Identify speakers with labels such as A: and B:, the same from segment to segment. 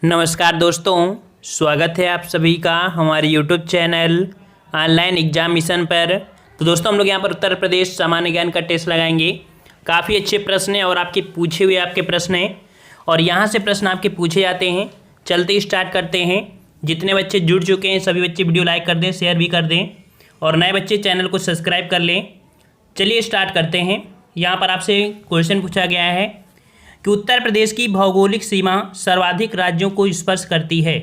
A: नमस्कार दोस्तों, स्वागत है आप सभी का हमारे YouTube channel online exam mission पर। तो दोस्तों हम लोग यहाँ पर उत्तर प्रदेश सामान्य ज्ञान का टेस्ट लगाएंगे। काफ़ी अच्छे प्रश्न हैं और आपके पूछे हुए आपके प्रश्न हैं और यहाँ से प्रश्न आपके पूछे जाते हैं। चलते ही स्टार्ट करते हैं। जितने बच्चे जुड़ चुके हैं सभी बच्चे वीडियो लाइक कर दें, शेयर भी कर दें और नए बच्चे चैनल को सब्सक्राइब कर लें। चलिए स्टार्ट करते हैं। यहाँ पर आपसे क्वेश्चन पूछा गया है कि उत्तर प्रदेश की भौगोलिक सीमा सर्वाधिक राज्यों को स्पर्श करती है,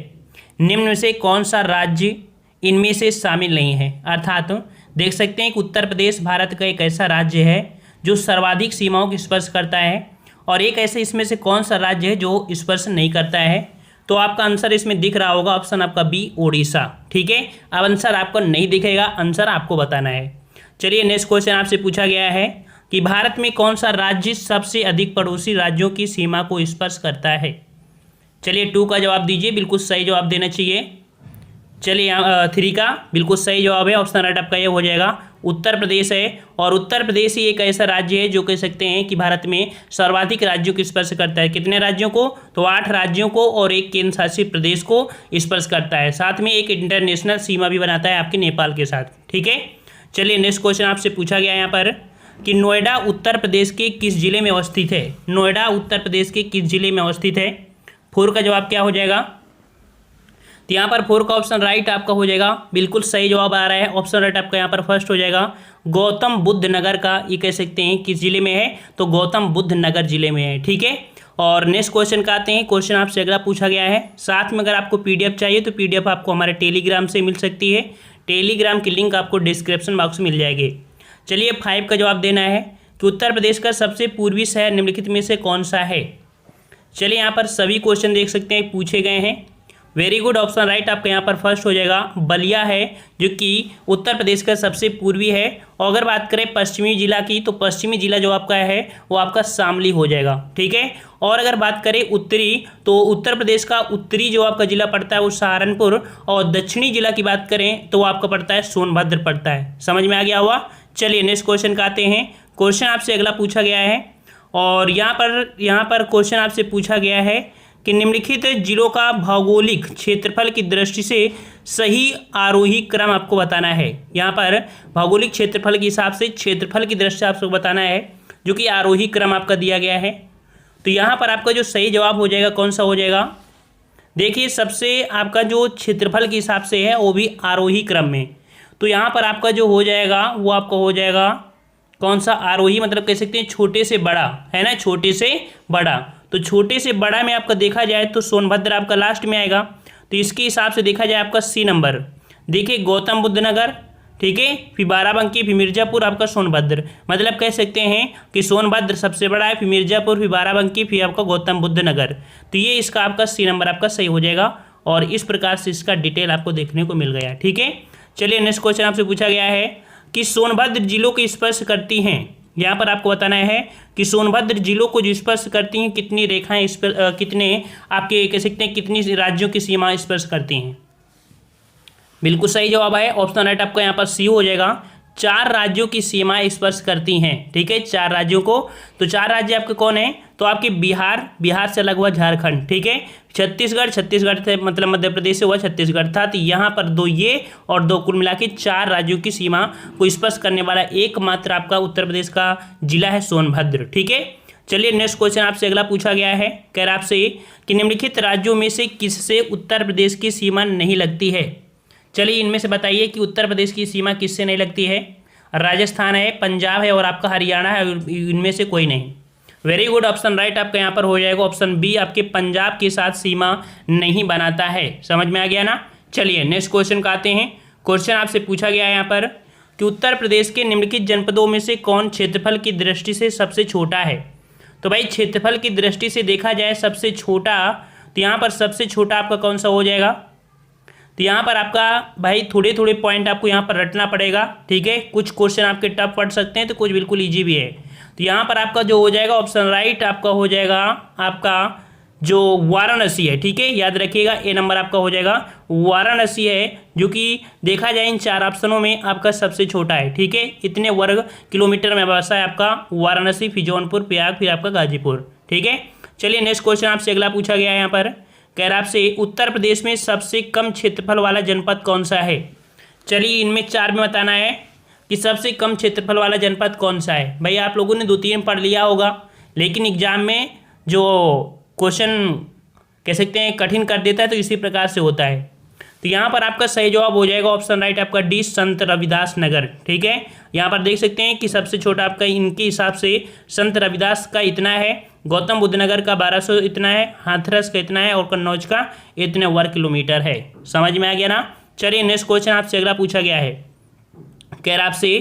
A: निम्न में से कौन सा राज्य इनमें से शामिल नहीं है। अर्थात देख सकते हैं कि उत्तर प्रदेश भारत का एक ऐसा राज्य है जो सर्वाधिक सीमाओं को स्पर्श करता है और एक ऐसे इसमें से कौन सा राज्य है जो स्पर्श नहीं करता है। तो आपका आंसर इसमें दिख रहा होगा, ऑप्शन आपका बी उड़ीसा। ठीक है, अब आंसर आपको नहीं दिखेगा, आंसर आपको बताना है। चलिए नेक्स्ट क्वेश्चन आपसे पूछा गया है कि भारत में कौन सा राज्य सबसे अधिक पड़ोसी राज्यों की सीमा को स्पर्श करता है। चलिए 2 का जवाब दीजिए, बिल्कुल सही जवाब देना चाहिए। चलिए यहाँ 3 का बिल्कुल सही जवाब है, ऑप्शन राइट आपका ये हो जाएगा उत्तर प्रदेश है। और उत्तर प्रदेश ही एक ऐसा राज्य है जो कह सकते हैं कि भारत में सर्वाधिक राज्यों को स्पर्श करता है। कितने राज्यों को? तो 8 राज्यों को और एक केंद्र शासित प्रदेश को स्पर्श करता है। साथ में एक इंटरनेशनल सीमा भी बनाता है आपके नेपाल के साथ। ठीक है, चलिए नेक्स्ट क्वेश्चन आपसे पूछा गया यहाँ पर कि नोएडा उत्तर प्रदेश के किस जिले में अवस्थित है। नोएडा उत्तर प्रदेश के किस जिले में अवस्थित है। 4 का जवाब क्या हो जाएगा? तो यहाँ पर 4 का ऑप्शन राइट आपका हो जाएगा, बिल्कुल सही जवाब आ रहा है। ऑप्शन राइट आपका यहाँ पर फर्स्ट हो जाएगा। गौतम बुद्ध नगर का ये कह सकते हैं किस जिले में है, तो गौतम बुद्ध नगर जिले में है। ठीक है, और नेक्स्ट क्वेश्चन का आते हैं। क्वेश्चन आपसे अगला पूछा गया है, साथ में अगर आपको पीडीएफ चाहिए तो पीडीएफ आपको हमारे टेलीग्राम से मिल सकती है। टेलीग्राम की लिंक आपको डिस्क्रिप्शन बॉक्स में मिल जाएगी। चलिए 5 का जवाब देना है कि उत्तर प्रदेश का सबसे पूर्वी शहर निम्नलिखित में से कौन सा है। चलिए यहाँ पर सभी क्वेश्चन देख सकते हैं पूछे गए हैं। वेरी गुड, ऑप्शन राइट आपका यहाँ पर फर्स्ट हो जाएगा, बलिया है जो कि उत्तर प्रदेश का सबसे पूर्वी है। और अगर बात करें पश्चिमी जिला की तो पश्चिमी जिला जो आपका है वो आपका शामली हो जाएगा। ठीक है, और अगर बात करें उत्तरी तो उत्तर प्रदेश का उत्तरी जो आपका जिला पड़ता है वो सहारनपुर और दक्षिणी जिला की बात करें तो वो आपका पड़ता है सोनभद्र पड़ता है। समझ में आ गया हुआ। चलिए नेक्स्ट क्वेश्चन का आते हैं। क्वेश्चन आपसे अगला पूछा गया है और यहाँ पर क्वेश्चन आपसे पूछा गया है कि निम्नलिखित जिलों का भौगोलिक क्षेत्रफल की दृष्टि से सही आरोही क्रम आपको बताना है। यहाँ पर भौगोलिक क्षेत्रफल के हिसाब से क्षेत्रफल की दृष्टि से आपको बताना है जो कि आरोही क्रम आपका दिया गया है। तो यहाँ पर आपका जो सही जवाब हो जाएगा कौन सा हो जाएगा? देखिए सबसे आपका जो क्षेत्रफल के हिसाब से है वो भी आरोही क्रम में। तो यहाँ पर आपका जो हो जाएगा वो आपका हो जाएगा कौन सा? आरोही, मतलब कह सकते हैं छोटे से बड़ा, है ना, छोटे से बड़ा। तो छोटे से बड़ा में आपका देखा जाए तो सोनभद्र आपका लास्ट में आएगा। तो इसके हिसाब से देखा जाए आपका सी नंबर, देखिए गौतम बुद्ध नगर, ठीक है, फिर बाराबंकी, फिर मिर्जापुर, आपका सोनभद्र। मतलब कह सकते हैं कि सोनभद्र सबसे बड़ा है, फिर मिर्जापुर, फिर बाराबंकी, फिर आपका गौतम बुद्ध नगर। तो ये इसका आपका सी नंबर आपका सही हो जाएगा और इस प्रकार से इसका डिटेल आपको देखने को मिल गया। ठीक है, चलिए नेक्स्ट क्वेश्चन आपसे पूछा गया है कि सोनभद्र जिलों को स्पर्श करती हैं। यहाँ पर आपको बताना है कि सोनभद्र जिलों को जो स्पर्श करती हैं कितनी रेखाएं कितने आपके कह सकते हैं कितनी राज्यों की सीमा स्पर्श करती हैं। बिल्कुल सही जवाब है, ऑप्शन राइट आपका यहाँ पर सी हो जाएगा। 4 राज्यों की सीमाएं स्पर्श करती हैं। ठीक है, 4 राज्यों को। तो 4 राज्य आपके कौन है? तो आपके बिहार से अलग हुआ झारखंड, ठीक है, छत्तीसगढ़ से मतलब मध्य प्रदेश से हुआ छत्तीसगढ़ था। तो यहाँ पर 2 ये और 2 कुल मिला के 4 राज्यों की सीमा को स्पर्श करने वाला एकमात्र आपका उत्तर प्रदेश का जिला है सोनभद्र। ठीक है, चलिए नेक्स्ट क्वेश्चन आपसे अगला पूछा गया है, कह रहा आपसे कि निम्नलिखित राज्यों में से किससे उत्तर प्रदेश की सीमा नहीं लगती है। चलिए इनमें से बताइए कि उत्तर प्रदेश की सीमा किससे नहीं लगती है। राजस्थान है, पंजाब है और आपका हरियाणा है, इनमें से कोई नहीं। वेरी गुड, ऑप्शन राइट आपका यहाँ पर हो जाएगा, ऑप्शन बी आपके पंजाब के साथ सीमा नहीं बनाता है। समझ में आ गया ना। चलिए नेक्स्ट क्वेश्चन का आते हैं। क्वेश्चन आपसे पूछा गया है यहाँ पर कि उत्तर प्रदेश के निम्नलिखित जनपदों में से कौन क्षेत्रफल की दृष्टि से सबसे छोटा है। तो भाई क्षेत्रफल की दृष्टि से देखा जाए सबसे छोटा, तो यहाँ पर सबसे छोटा आपका कौन सा हो जाएगा? तो यहाँ पर आपका भाई थोड़े थोड़े पॉइंट आपको यहाँ पर रटना पड़ेगा। ठीक है, कुछ क्वेश्चन आपके टफ पड़ सकते हैं तो कुछ बिल्कुल इजी भी है। तो यहाँ पर आपका जो हो जाएगा ऑप्शन राइट आपका हो जाएगा आपका जो वाराणसी है। ठीक है, याद रखिएगा, ए नंबर आपका हो जाएगा वाराणसी है जो कि देखा जाए इन 4 ऑप्शनों में आपका सबसे छोटा है। ठीक है, इतने वर्ग किलोमीटर में बसा है आपका वाराणसी, फिर जौनपुर, प्रयाग, फिर आपका गाजीपुर। ठीक है, चलिए नेक्स्ट क्वेश्चन आपसे अगला पूछा गया है यहाँ पर कह रहा आपसे उत्तर प्रदेश में सबसे कम क्षेत्रफल वाला जनपद कौन सा है। चलिए इनमें 4 में बताना है कि सबसे कम क्षेत्रफल वाला जनपद कौन सा है। भाई आप लोगों ने 2-3 पढ़ लिया होगा, लेकिन एग्जाम में जो क्वेश्चन कह सकते हैं कठिन कर देता है, तो इसी प्रकार से होता है। तो यहाँ पर आपका सही जवाब हो जाएगा ऑप्शन राइट आपका डी, संत रविदास नगर। ठीक है, यहाँ पर देख सकते हैं कि सबसे छोटा आपका इनके हिसाब से संत रविदास का इतना है, गौतम बुद्ध नगर का 1200 इतना है, हाथरस का इतना है और कन्नौज का इतने वर्ग किलोमीटर है। समझ में आ गया ना। चलिए नेक्स्ट क्वेश्चन आपसे अगला पूछा गया है, कह रहा आपसे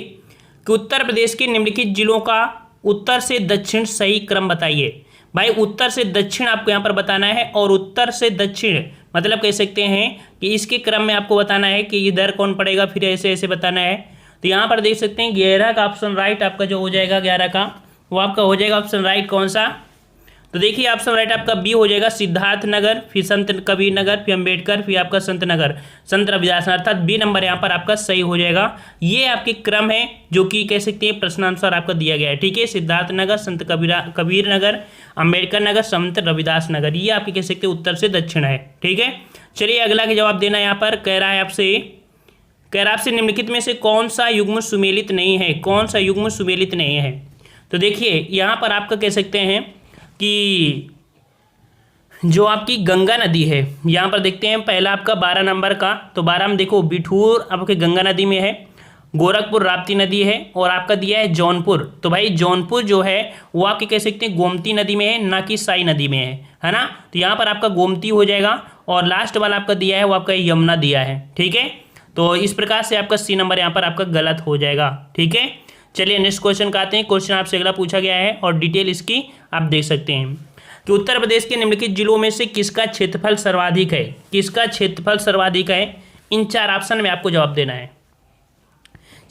A: कि उत्तर प्रदेश के निम्नलिखित जिलों का उत्तर से दक्षिण सही क्रम बताइए। भाई उत्तर से दक्षिण आपको यहाँ पर बताना है, और उत्तर से दक्षिण मतलब कह सकते हैं कि इसके क्रम में आपको बताना है कि इधर कौन पड़ेगा, फिर ऐसे ऐसे बताना है। तो यहाँ पर देख सकते हैं 11 का ऑप्शन राइट आपका जो हो जाएगा 11 का, वो आपका हो जाएगा ऑप्शन राइट कौन सा। तो देखिए ऑप्शन राइट आपका बी हो जाएगा, सिद्धार्थ नगर, फिर संत कबीर नगर, फिर अम्बेडकर, फिर आपका संत नगर, संत रविदास, अर्थात बी नंबर यहाँ पर आपका सही हो जाएगा। ये आपके क्रम है जो कि कह सकते हैं प्रश्नानुसार आपका दिया गया है। ठीक है, सिद्धार्थ नगर, संत कबीर नगर, अम्बेडकर नगर, संत रविदास नगर, ये आपके कह सकते हैं उत्तर से दक्षिण है। ठीक है, चलिए अगला के जवाब देना। यहाँ पर कह रहा है आपसे निम्नलिखित में से कौन सा युग्म सुमेलित नहीं है, कौन सा युग्म सुमेलित नहीं है। तो देखिए यहाँ पर आपका कह सकते हैं कि जो आपकी गंगा नदी है, यहाँ पर देखते हैं पहला आपका 12 नंबर का, तो 12 में देखो बिठूर आपके गंगा नदी में है, गोरखपुर राप्ती नदी है, और आपका दिया है जौनपुर। तो भाई जौनपुर जो है वो आपके कह सकते हैं गोमती नदी में है, ना कि साई नदी में है ना। तो यहाँ पर आपका गोमती हो जाएगा, और लास्ट वाला आपका दिया है वो आपका यमुना दिया है। ठीक है, तो इस प्रकार से आपका सी नंबर यहाँ पर आपका गलत हो जाएगा। ठीक है, चलिए नेक्स्ट क्वेश्चन का आते हैं। क्वेश्चन आपसे अगला पूछा गया है और डिटेल इसकी आप देख सकते हैं कि उत्तर प्रदेश के निम्नलिखित जिलों में से किसका क्षेत्रफल सर्वाधिक है, किसका क्षेत्रफल सर्वाधिक है। इन 4 ऑप्शन में आपको जवाब देना है।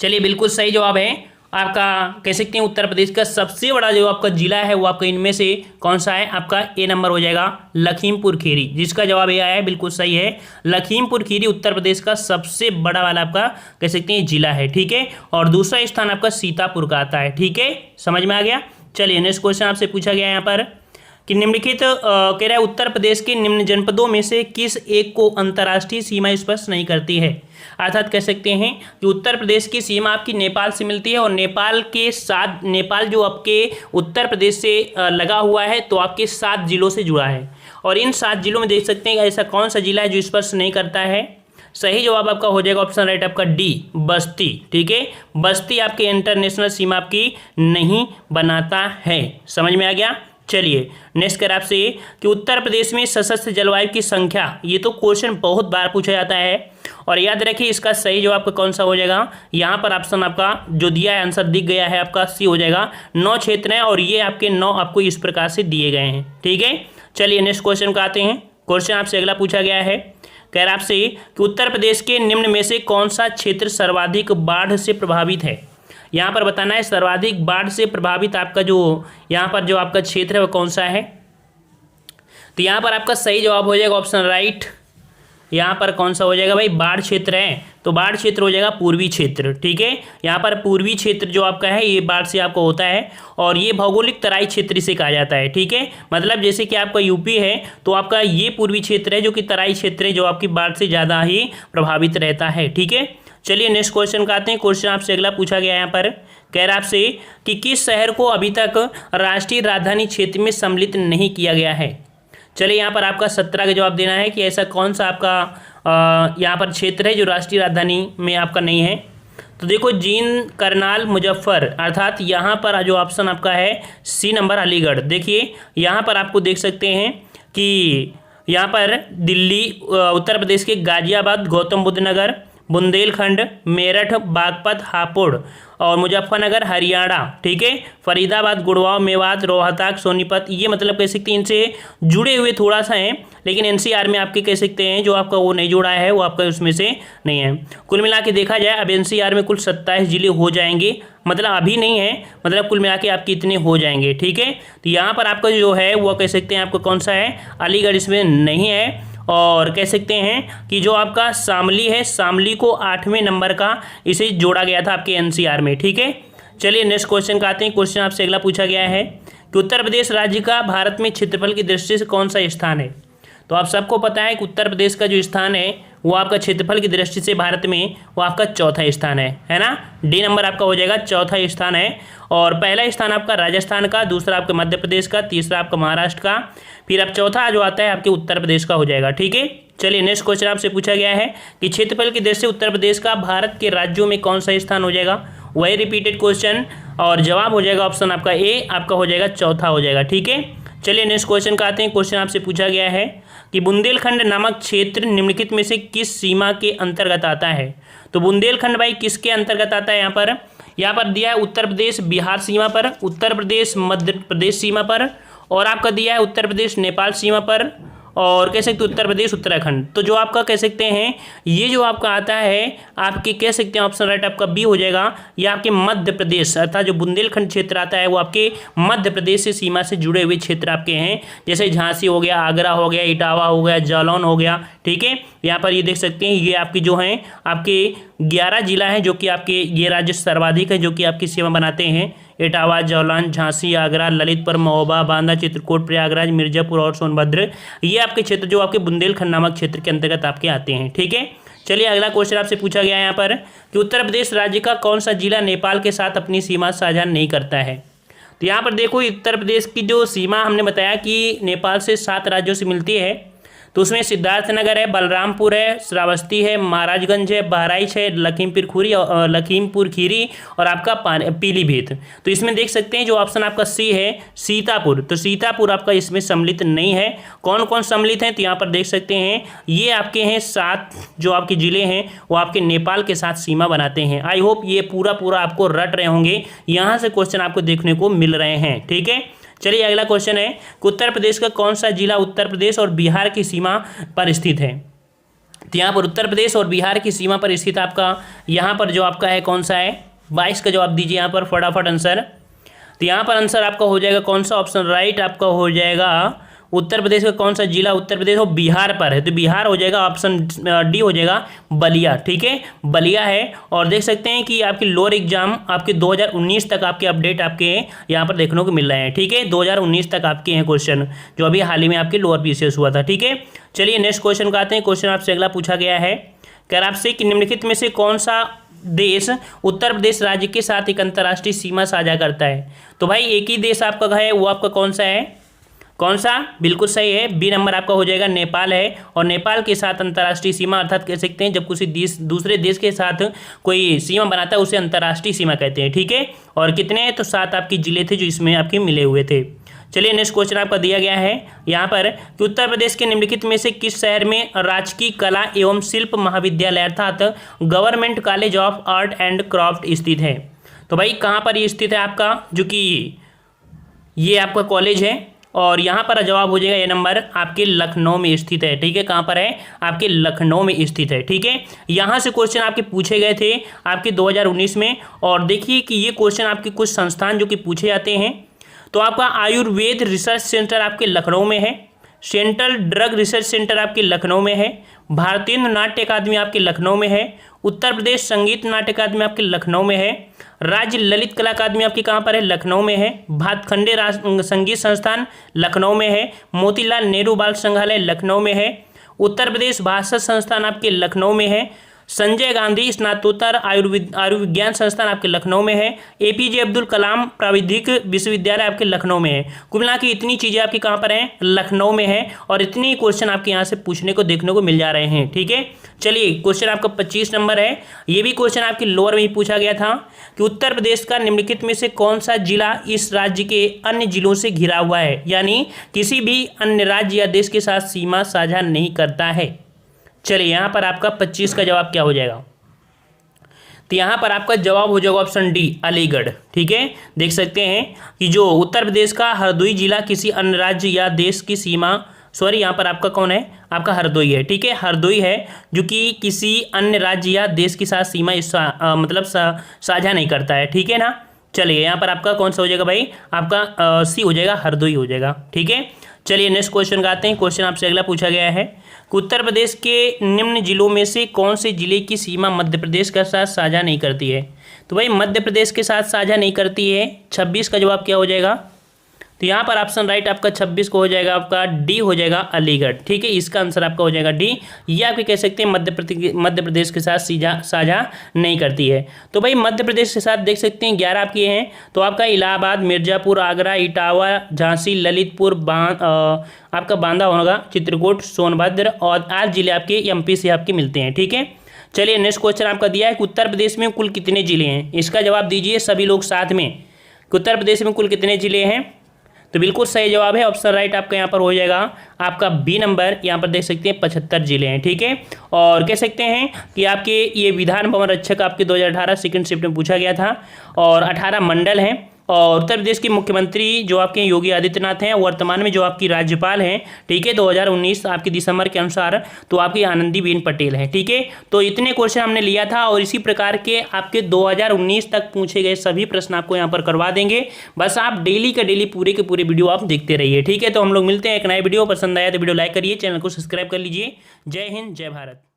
A: चलिए बिल्कुल सही जवाब है आपका कह सकते हैं उत्तर प्रदेश का सबसे बड़ा जो आपका जिला है वो आपका इनमें से कौन सा है, आपका ए नंबर हो जाएगा लखीमपुर खीरी, जिसका जवाब ये आया है बिल्कुल सही है। लखीमपुर खीरी उत्तर प्रदेश का सबसे बड़ा वाला आपका कह सकते हैं जिला है। ठीक है, और दूसरा स्थान आपका सीतापुर का आता है। ठीक है, समझ में आ गया। चलिए नेक्स्ट क्वेश्चन आपसे पूछा गया है यहाँ पर कि निम्नलिखित कह रहा है उत्तर प्रदेश के निम्न जनपदों में से किस एक को अंतर्राष्ट्रीय सीमा स्पर्श नहीं करती है। अर्थात कह सकते हैं कि उत्तर प्रदेश की सीमा आपकी नेपाल से मिलती है, और नेपाल के साथ नेपाल जो आपके उत्तर प्रदेश से लगा हुआ है, तो आपके 7 जिलों से जुड़ा है, और इन 7 जिलों में देख सकते हैं ऐसा कौन सा जिला है जो स्पर्श नहीं करता है। सही जवाब आपका हो जाएगा ऑप्शन राइट आपका डी, बस्ती। ठीक है, बस्ती आपके इंटरनेशनल सीमा आपकी नहीं बनाता है। समझ में आ गया। चलिए नेक्स्ट कर आपसे कि उत्तर प्रदेश में सशस्त्र जलवायु की संख्या, ये तो क्वेश्चन बहुत बार पूछा जाता है, और याद रखिए इसका सही जवाब आपका कौन सा हो जाएगा। यहाँ पर ऑप्शन आपका जो दिया है आंसर दिख गया है आपका सी हो जाएगा। 9 क्षेत्र हैं और ये आपके 9 आपको इस प्रकार से दिए गए हैं। ठीक है, चलिए नेक्स्ट क्वेश्चन का आते हैं। क्वेश्चन आपसे अगला पूछा गया है, कह रहा आपसे कि उत्तर प्रदेश के निम्न में से कौन सा क्षेत्र सर्वाधिक बाढ़ से प्रभावित है। यहाँ पर बताना है सर्वाधिक बाढ़ से प्रभावित आपका जो यहाँ पर जो आपका क्षेत्र है वो कौन सा है। तो यहाँ पर आपका सही जवाब हो जाएगा ऑप्शन राइट, यहाँ पर कौन सा हो जाएगा भाई, बाढ़ क्षेत्र है, तो बाढ़ क्षेत्र हो जाएगा पूर्वी क्षेत्र। ठीक है, यहाँ पर पूर्वी क्षेत्र जो आपका है ये बाढ़ से आपको होता है, और ये भौगोलिक तराई क्षेत्र से कहा जाता है। ठीक है, मतलब जैसे कि आपका यूपी है तो आपका ये पूर्वी क्षेत्र है जो कि तराई क्षेत्र है, जो आपकी बाढ़ से ज़्यादा ही प्रभावित रहता है। ठीक है, चलिए नेक्स्ट क्वेश्चन का आते हैं। क्वेश्चन आपसे अगला पूछा गया है यहाँ पर, कह रहा आपसे कि किस शहर को अभी तक राष्ट्रीय राजधानी क्षेत्र में सम्मिलित नहीं किया गया है। चलिए यहाँ पर आपका 17 का जवाब देना है कि ऐसा कौन सा आपका यहाँ पर क्षेत्र है जो राष्ट्रीय राजधानी में आपका नहीं है। तो देखो जींद, करनाल, मुजफ्फर, अर्थात यहाँ पर जो ऑप्शन आपका है सी नंबर अलीगढ़। देखिए यहाँ पर आपको देख सकते हैं कि यहाँ पर दिल्ली, उत्तर प्रदेश के गाजियाबाद, गौतम बुद्ध नगर, बुंदेलखंड, मेरठ, बागपत, हापुड़, और मुजफ्फरनगर हरियाणा। ठीक है, फरीदाबाद, गुड़गांव, मेवात, रोहतक, सोनीपत, ये मतलब कह सकते हैं इनसे जुड़े हुए थोड़ा सा हैं, लेकिन एनसीआर में आपके कह सकते हैं जो आपका वो नहीं जुड़ा है वो आपका उसमें से नहीं है। कुल मिला के देखा जाए अब एनसीआर में कुल 27 जिले हो जाएंगे, मतलब अभी नहीं है, मतलब कुल मिला के आपके इतने हो जाएंगे। ठीक है, तो यहाँ पर आपका जो है वो कह सकते हैं आपको कौन सा है, अलीगढ़ इसमें नहीं है। और कह सकते हैं कि जो आपका शामली है, शामली को 8वें नंबर का इसे जोड़ा गया था आपके एनसीआर में। ठीक है, चलिए नेक्स्ट क्वेश्चन का आते हैं। क्वेश्चन आपसे अगला पूछा गया है कि उत्तर प्रदेश राज्य का भारत में क्षेत्रफल की दृष्टि से कौन सा स्थान है। तो आप सबको पता है कि उत्तर प्रदेश का जो स्थान है वो आपका क्षेत्रफल की दृष्टि से भारत में वो आपका चौथा स्थान है ना। डी नंबर आपका हो जाएगा, चौथा स्थान है। और पहला स्थान आपका राजस्थान का, दूसरा आपका मध्य प्रदेश का, तीसरा आपका महाराष्ट्र का, फिर अब चौथा जो आता है आपके उत्तर प्रदेश का हो जाएगा। ठीक है, चलिए नेक्स्ट क्वेश्चन आपसे पूछा गया है कि क्षेत्रफल की दृष्टि से उत्तर प्रदेश का भारत के राज्यों में कौन सा स्थान हो जाएगा। वही रिपीटेड क्वेश्चन और जवाब हो जाएगा ऑप्शन आपका ए, आपका हो जाएगा चौथा हो जाएगा। ठीक है, चलिए नेक्स्ट क्वेश्चन का आते हैं। क्वेश्चन आपसे पूछा गया है कि बुंदेलखंड नामक क्षेत्र निम्नलिखित में से किस सीमा के अंतर्गत आता है। तो बुंदेलखंड भाई किसके अंतर्गत आता है, यहाँ पर दिया है उत्तर प्रदेश बिहार सीमा पर, उत्तर प्रदेश मध्य प्रदेश सीमा पर, और आपका दिया है उत्तर प्रदेश नेपाल सीमा पर, और कह सकते उत्तर प्रदेश उत्तराखंड। तो जो आपका कह सकते हैं ये जो आपका आता है आपके कह सकते हैं ऑप्शन राइट आपका बी हो जाएगा। ये आपके मध्य प्रदेश अर्थात जो बुंदेलखंड क्षेत्र आता है वो आपके मध्य प्रदेश से सीमा से जुड़े हुए क्षेत्र आपके हैं, जैसे झांसी हो गया, आगरा हो गया, इटावा हो गया, जालौन हो गया। ठीक है, यहाँ पर ये देख सकते हैं ये आपकी जो हैं आपके 11 जिला हैं जो कि आपके ये राज्य सर्वाधिक है जो कि आपकी सीमा बनाते हैं। इटावा, जालौन, झांसी, आगरा, ललितपुर, महोबा, बांदा, चित्रकूट, प्रयागराज, मिर्जापुर और सोनभद्र, ये आपके क्षेत्र जो आपके बुंदेलखंड नामक क्षेत्र के अंतर्गत आपके आते हैं। ठीक है, चलिए अगला क्वेश्चन आपसे पूछा गया है यहाँ पर कि उत्तर प्रदेश राज्य का कौन सा जिला नेपाल के साथ अपनी सीमा साझा नहीं करता है। तो यहाँ पर देखो उत्तर प्रदेश की जो सीमा हमने बताया कि नेपाल से 7 राज्यों से मिलती है, तो उसमें सिद्धार्थनगर है, बलरामपुर है, श्रावस्ती है, महाराजगंज है, बहराइच है, लखीमपुर खीरी और आपका पीलीभीत। तो इसमें देख सकते हैं जो ऑप्शन आपका सी है सीतापुर, तो सीतापुर आपका इसमें सम्मिलित नहीं है। कौन कौन सम्मिलित हैं तो यहाँ पर देख सकते हैं ये आपके हैं 7 जो आपके ज़िले हैं वो आपके नेपाल के साथ सीमा बनाते हैं। आई होप ये पूरा आपको रट रहे होंगे, यहाँ से क्वेश्चन आपको देखने को मिल रहे हैं। ठीक है, चलिए अगला क्वेश्चन है कि उत्तर प्रदेश का कौन सा जिला उत्तर प्रदेश और बिहार की सीमा पर स्थित है। तो यहाँ पर उत्तर प्रदेश और बिहार की सीमा पर स्थित आपका यहाँ पर जो आपका है कौन सा है, 22 का जवाब दीजिए यहाँ पर फटाफट आंसर। तो यहाँ पर आंसर आपका हो जाएगा कौन सा, ऑप्शन राइट आपका हो जाएगा उत्तर प्रदेश का कौन सा जिला उत्तर प्रदेश और बिहार पर है, तो बिहार हो जाएगा ऑप्शन डी हो जाएगा बलिया। ठीक है, बलिया है। और देख सकते हैं कि आपके लोअर एग्जाम आपके 2019 तक आपके अपडेट आपके यहाँ पर देखने को मिल रहे हैं। ठीक है, 2019 तक आपके हैं क्वेश्चन जो अभी हाल ही में आपके लोअर पीसीएस हुआ था। ठीक है, चलिए नेक्स्ट क्वेश्चन का आते हैं। क्वेश्चन आपसे अगला पूछा गया है कह आपसे कि निम्नलिखित में से कौन सा देश उत्तर प्रदेश राज्य के साथ एक अंतर्राष्ट्रीय सीमा साझा करता है। तो भाई एक ही देश आपका है वो आपका कौन सा है, कौन सा, बिल्कुल सही है, बी नंबर आपका हो जाएगा नेपाल है। और नेपाल के साथ अंतर्राष्ट्रीय सीमा अर्थात कह सकते हैं जब किसी दूसरे देश के साथ कोई सीमा बनाता है उसे अंतर्राष्ट्रीय सीमा कहते हैं। ठीक है, और कितने हैं तो 7 आपके जिले थे जो इसमें आपके मिले हुए थे। चलिए नेक्स्ट क्वेश्चन आपका दिया गया है यहाँ पर कि उत्तर प्रदेश के निम्नलिखित में से किस शहर में राजकीय कला एवं शिल्प महाविद्यालय अर्थात government college of art and craft स्थित है। तो भाई कहाँ पर ये स्थित है आपका, जो कि ये आपका कॉलेज है और यहाँ पर जवाब हो जाएगा ये नंबर आपके लखनऊ में स्थित है। ठीक है, कहाँ पर है, आपके लखनऊ में स्थित है। ठीक है, यहाँ से क्वेश्चन आपके पूछे गए थे आपके 2019 में। और देखिए कि ये क्वेश्चन आपके कुछ संस्थान जो कि पूछे जाते हैं, तो आपका आयुर्वेद रिसर्च सेंटर आपके लखनऊ में है, सेंट्रल ड्रग रिसर्च सेंटर आपके लखनऊ में है, भारतीय नाट्य अकादमी आपके लखनऊ में है, उत्तर प्रदेश संगीत नाट्य अकादमी आपके लखनऊ में है, राज्य ललित कला अकादमी आपकी कहाँ पर है, लखनऊ में है, भातखंडे संगीत संस्थान लखनऊ में है, मोतीलाल नेहरू बाल संग्रहालय लखनऊ में है, उत्तर प्रदेश भाषा संस्थान आपके लखनऊ में है, संजय गांधी स्नातकोत्तर आयुर्विज्ञान संस्थान आपके लखनऊ में है, एपीजे अब्दुल कलाम प्राविधिक विश्वविद्यालय आपके लखनऊ में है। कुल मिला के इतनी चीज़ें आपकी कहाँ पर हैं, लखनऊ में है। और इतने क्वेश्चन आपके यहाँ से पूछने को देखने को मिल जा रहे हैं। ठीक है, चलिए क्वेश्चन आपका 25 नंबर है। ये भी क्वेश्चन आपके लोअर में ही पूछा गया था कि उत्तर प्रदेश का निम्नलिखित में से कौन सा जिला इस राज्य के अन्य जिलों से घिरा हुआ है, यानी किसी भी अन्य राज्य या देश के साथ सीमा साझा नहीं करता है। चलिए यहाँ पर आपका 25 का जवाब क्या हो जाएगा, तो यहाँ पर आपका जवाब हो जाएगा ऑप्शन डी अलीगढ़। ठीक है, देख सकते हैं कि जो उत्तर प्रदेश का हरदोई जिला किसी अन्य राज्य या देश की सीमा, सॉरी यहाँ पर आपका कौन है, आपका हरदोई है। ठीक है, हरदोई है जो कि किसी अन्य राज्य या देश के साथ सीमा मतलब साझा नहीं करता है। ठीक है ना, चलिए यहाँ पर आपका कौन सा हो जाएगा भाई, आपका सी हो जाएगा, हरदोई हो जाएगा। ठीक है, चलिए नेक्स्ट क्वेश्चन का आते हैं। क्वेश्चन आपसे अगला पूछा गया है कि उत्तर प्रदेश के निम्न जिलों में से कौन से जिले की सीमा मध्य प्रदेश के साथ साझा नहीं करती है। तो भाई मध्य प्रदेश के साथ साझा नहीं करती है, 26 का जवाब क्या हो जाएगा, तो यहाँ पर ऑप्शन राइट आपका 26 को हो जाएगा, आपका डी हो जाएगा अलीगढ़। ठीक है, इसका आंसर आपका हो जाएगा डी। ये आपके कह सकते हैं मध्य प्रदेश के साथ साझा नहीं करती है। तो भाई मध्य प्रदेश के साथ देख सकते हैं 11 आपके हैं, तो आपका इलाहाबाद, मिर्जापुर, आगरा, इटावा, झांसी, ललितपुर, आपका बांदा होगा, चित्रकूट, सोनभद्र और 8 जिले आपके एमपी से आपके मिलते हैं। ठीक है, चलिए नेक्स्ट क्वेश्चन आपका दिया है कि उत्तर प्रदेश में कुल कितने जिले हैं। इसका जवाब दीजिए सभी लोग साथ में कि उत्तर प्रदेश में कुल कितने जिले हैं। तो बिल्कुल सही जवाब है, ऑप्शन राइट आपका यहाँ पर हो जाएगा आपका बी नंबर। यहाँ पर देख सकते हैं 75 जिले हैं। ठीक है, और कह सकते हैं कि आपके ये विधान भवन रक्षक आपके 2018 सेकंड शिफ्ट में पूछा गया था और 18 मंडल हैं। और उत्तर प्रदेश के मुख्यमंत्री जो आपके योगी आदित्यनाथ हैं, वर्तमान में जो आपकी राज्यपाल हैं, ठीक है, 2019 आपके दिसंबर के अनुसार तो आपकी आनंदीबेन पटेल हैं। ठीक है, तो इतने क्वेश्चन हमने लिया था और इसी प्रकार के आपके 2019 तक पूछे गए सभी प्रश्न आपको यहाँ पर करवा देंगे। बस आप डेली का डेली पूरे के पूरे वीडियो आप देखते रहिए। ठीक है, तो हम लोग मिलते हैं एक नए वीडियो। पसंद आया तो वीडियो लाइक करिए, चैनल को सब्सक्राइब कर लीजिए। जय हिंद, जय भारत।